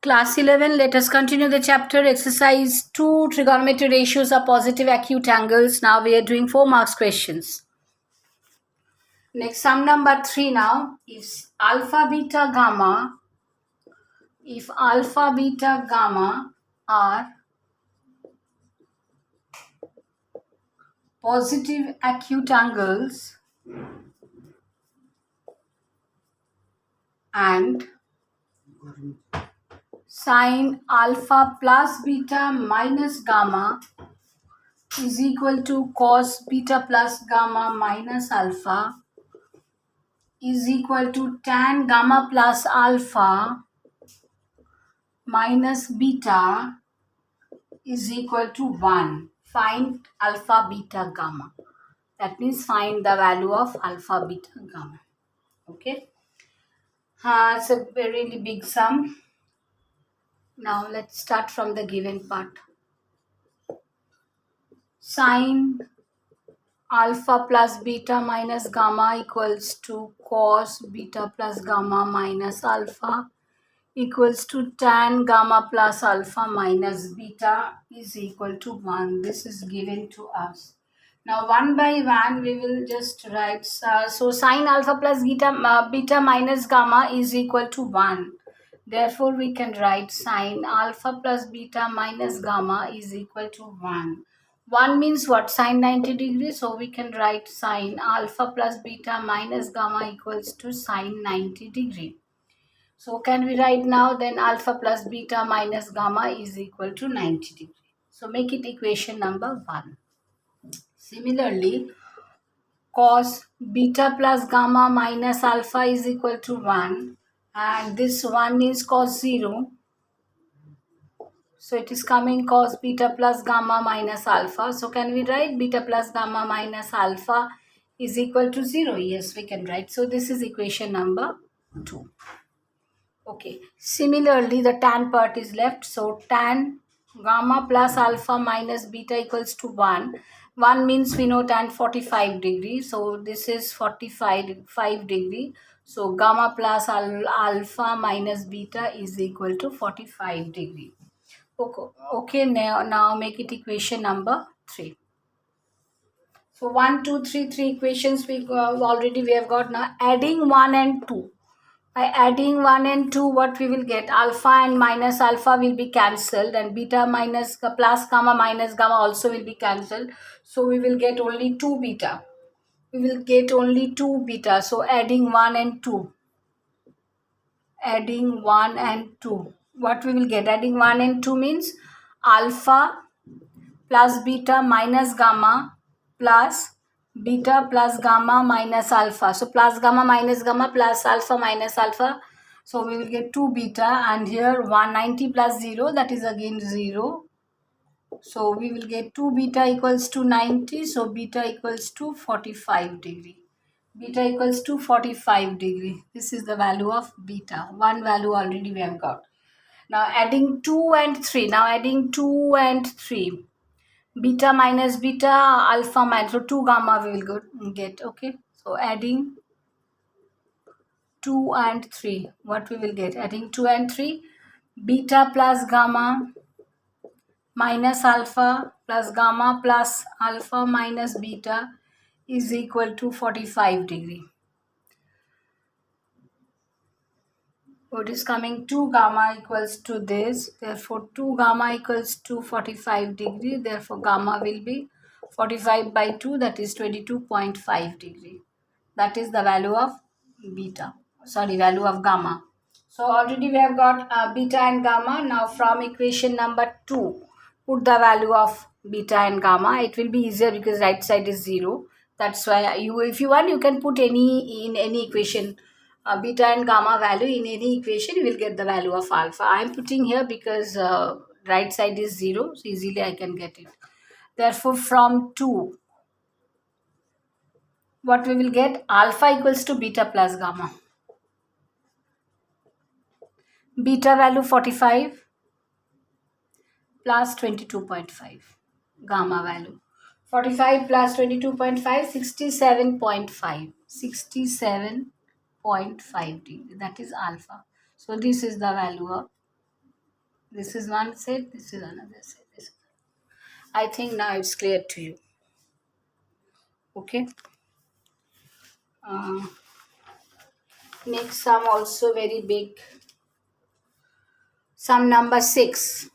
Class 11, let us continue the chapter. Exercise 2, trigonometry ratios are positive acute angles. Now we are doing 4 marks questions. Next, sum number 3 now. If alpha, beta, gamma are positive acute angles and sine alpha plus beta minus gamma is equal to cos beta plus gamma minus alpha is equal to tan gamma plus alpha minus beta is equal to 1. Find alpha, beta, gamma. That means find the value of alpha, beta, gamma. Okay. It's a really big sum. Now let's start from the given part. Sine alpha plus beta minus gamma equals to cos beta plus gamma minus alpha equals to tan gamma plus alpha minus beta is equal to 1. This is given to us. Now one by one we will just write. So sine alpha plus beta minus gamma is equal to 1. Therefore we can write sine alpha plus beta minus gamma is equal to 1. 1 means what? Sine 90 degrees. So we can write sine alpha plus beta minus gamma equals to sine 90 degree. So can we write now then alpha plus beta minus gamma is equal to 90 degree. So make it equation number 1. Similarly, cos beta plus gamma minus alpha is equal to 1 and this 1 is cos 0. So it is coming cos beta plus gamma minus alpha. So can we write beta plus gamma minus alpha is equal to 0? Yes, we can write. So this is equation number 2. Okay, similarly the tan part is left. So tan gamma plus alpha minus beta equals to 1. 1 means we know tan 45 degree. So this is 45 degree. So gamma plus alpha minus beta is equal to 45 degree. Okay, now make it equation number 3. So 1, 2, 3 equations we have got now. Adding 1 and 2. By adding 1 and 2, what we will get? Alpha and minus alpha will be cancelled and beta minus plus gamma minus gamma also will be cancelled. So we will get only 2 beta. So adding 1 and 2. Adding 1 and 2. What we will get? Adding 1 and 2 means alpha plus beta minus gamma plus beta plus gamma minus alpha. So plus gamma minus gamma plus alpha minus alpha. So we will get 2 beta and here 190 plus 0, that is again 0. So we will get 2 beta equals to 90. So beta equals to 45 degree. Beta equals to 45 degree. This is the value of beta. One value already we have got. Now adding 2 and 3. Beta minus beta, alpha minus, so 2 gamma we will get. Okay, so adding 2 and 3, what we will get? Adding 2 and 3, beta plus gamma minus alpha plus gamma plus alpha minus beta is equal to 45 degree. What is coming? 2 gamma equals to this. Therefore, 2 gamma equals to 45 degree. Therefore, gamma will be 45 by 2, that is 22.5 degree. That is the value of value of gamma. So already we have got beta and gamma. Now from equation number 2, put the value of beta and gamma. It will be easier because right side is 0. That's why if you want, you can put in any equation. Beta and gamma value in any equation, you will get the value of alpha. I am putting here because right side is 0, so easily I can get it. Therefore, from 2, what we will get? Alpha equals to beta plus gamma. Beta value 45 plus 22.5. Gamma value 45 plus 22.5, 67.5. 67.5 degree. That is alpha. So this is the value of This is one side, this is another side. I think now it's clear to you. Okay. Uh, Next sum also very big. Sum number 6.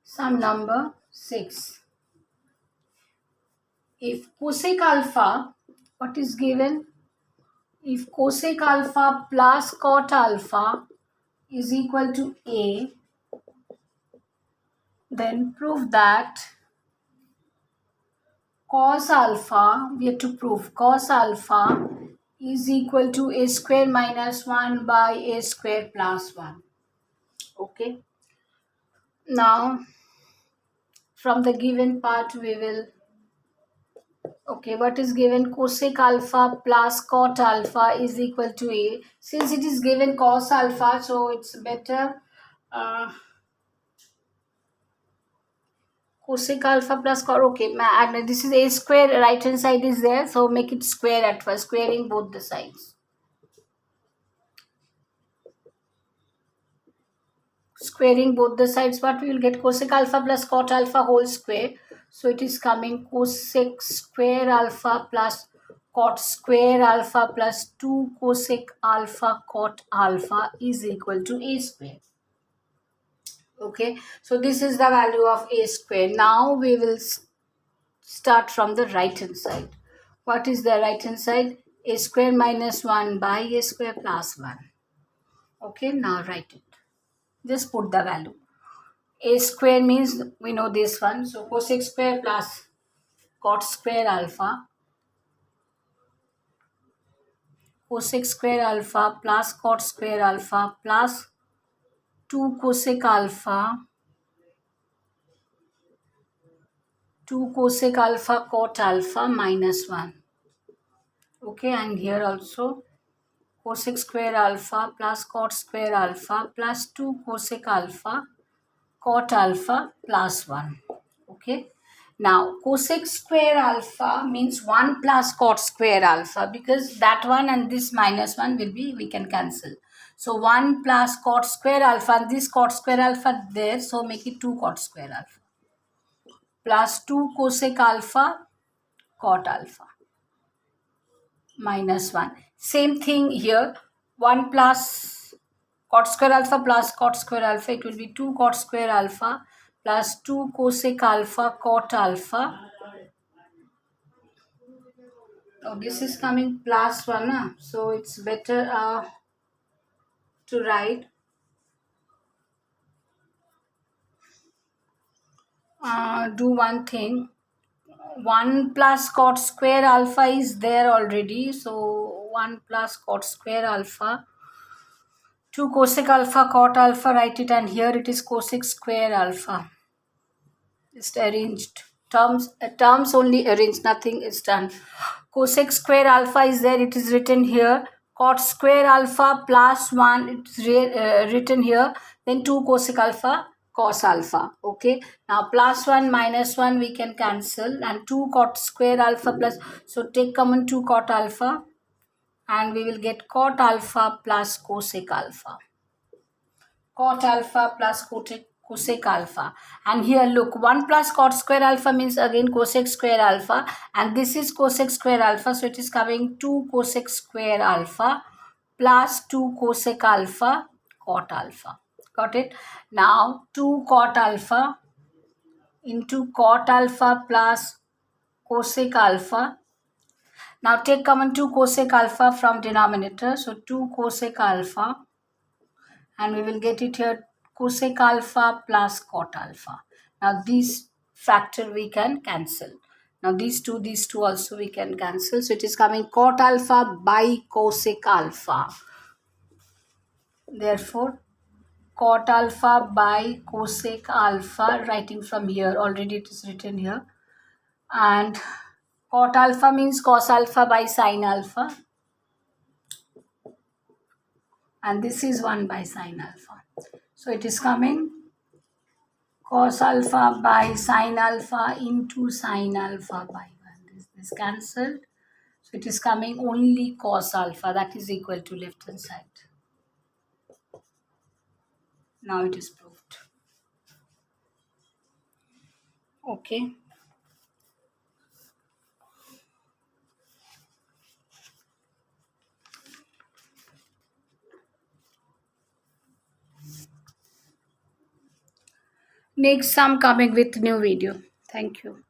Sum number 6. If cosec alpha, what is given? If cosec alpha plus cot alpha is equal to A, then prove that cos alpha, we have to prove cos alpha is equal to A square minus 1 by A square plus 1. Okay. Now, from the given part, we will. Okay, what is given? Cosec alpha plus cot alpha is equal to A. Since it is given cos alpha, so it's better. Cosec alpha plus cot. Okay, and this is A square. Right hand side is there, so make it square at first, squaring both the sides. Squaring both the sides, what we will get? Cosec alpha plus cot alpha whole square. So it is coming cosec square alpha plus cot square alpha plus 2 cosec alpha cot alpha is equal to A square. Okay, so this is the value of A square. Now we will start from the right hand side. What is the right hand side? A square minus 1 by A square plus 1. Okay, now write it. Just put the value. A square means we know this one. So cosec square plus cot square alpha. Cosec square alpha plus cot square alpha plus 2 cosec alpha. 2 cosec alpha cot alpha minus 1. Okay, and here also cosec square alpha plus cot square alpha plus 2 cosec alpha cot alpha plus 1. Okay. Now, cosec square alpha means 1 plus cot square alpha, because that one and this minus 1 will be, we can cancel. So, 1 plus cot square alpha and this cot square alpha there, so make it 2 cot square alpha plus 2 cosec alpha cot alpha minus 1. Same thing here, 1 plus cot square alpha plus cot square alpha, it will be 2 cot square alpha plus 2 cosec alpha cot alpha. Oh, this is coming plus 1, so it's better to write do one thing. 1 plus cot square alpha is there already, so 1 plus cot square alpha, 2 cosec alpha cot alpha, write it, and here it is cosec square alpha. Just arranged terms only arranged, nothing is done. Cosec square alpha is there, it is written here. Cot square alpha plus 1, it's written here. Then 2 cosec alpha cos alpha. Okay, now plus 1 minus 1 we can cancel, and 2 cot square alpha plus, so take common 2 cot alpha, and we will get cot alpha plus cosec alpha. Cot alpha plus cosec alpha. And here look, 1 plus cot square alpha means again cosec square alpha, and this is cosec square alpha, so it is coming 2 cosec square alpha plus 2 cosec alpha cot alpha. Got it? Now 2 cot alpha into cot alpha plus cosec alpha. Now take common 2 cosec alpha from denominator, so 2 cosec alpha, and we will get it here cosec alpha plus cot alpha. Now these factor we can cancel. Now these two also we can cancel. So it is coming cot alpha by cosec alpha. Therefore, cot alpha by cosec alpha, writing from here, already it is written here. And cot alpha means cos alpha by sin alpha. and this is 1 by sine alpha. So it is coming cos alpha by sine alpha into sine alpha by 1. This cancelled. So it is coming only cos alpha, that is equal to left hand side. Now it is proved. Okay. Next, I'm coming with new video. Thank you.